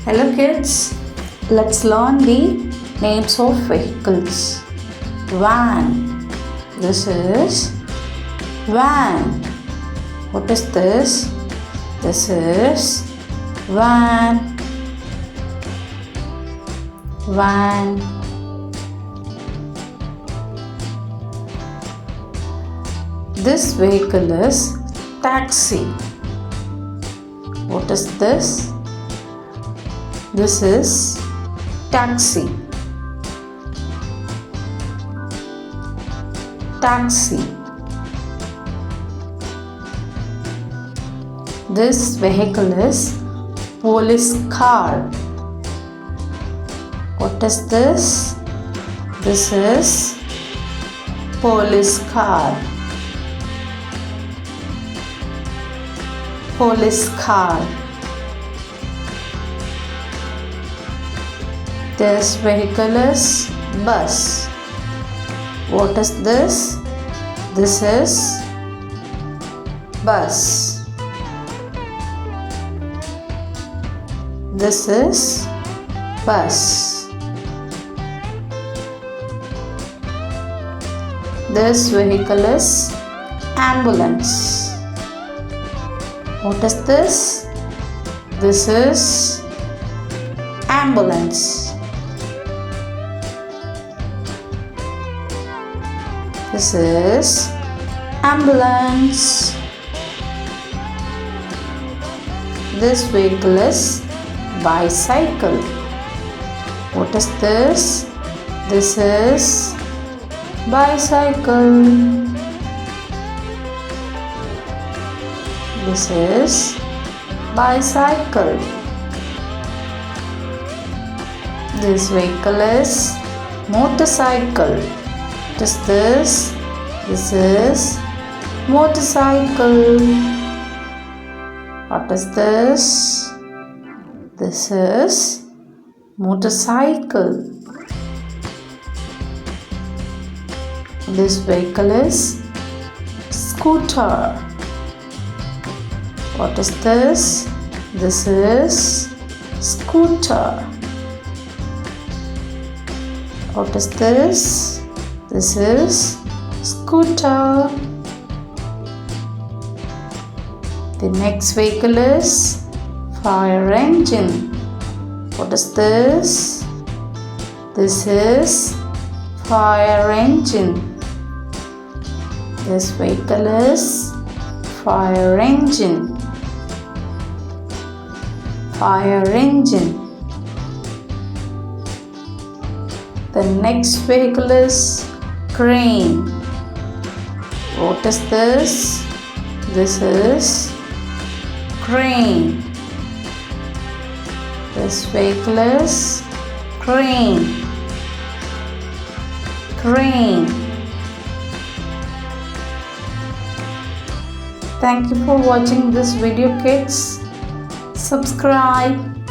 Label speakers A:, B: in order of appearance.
A: Hello kids, let's learn the names of vehicles. Van. This is van. What is this? This is van. Van. This vehicle is taxi. What is this? This is taxi. Taxi. This vehicle is police car. What is this? This is police car. Police car. This vehicle is bus. What is this? This is bus. This is bus. This vehicle is ambulance. What is this? This is ambulance. This is ambulance. This vehicle is bicycle. What is this? This is bicycle. This is bicycle. This vehicle is motorcycle. What is this? This is motorcycle. What is this? This is motorcycle. This vehicle is scooter. What is this? This is scooter. What is this? This is scooter. The next vehicle is fire engine. What is this? This is fire engine. This vehicle is fire engine. Fire engine. The next vehicle is crane. What is this? This is crane. This vehicle is crane. Crane. Thank you for watching this video, kids. Subscribe.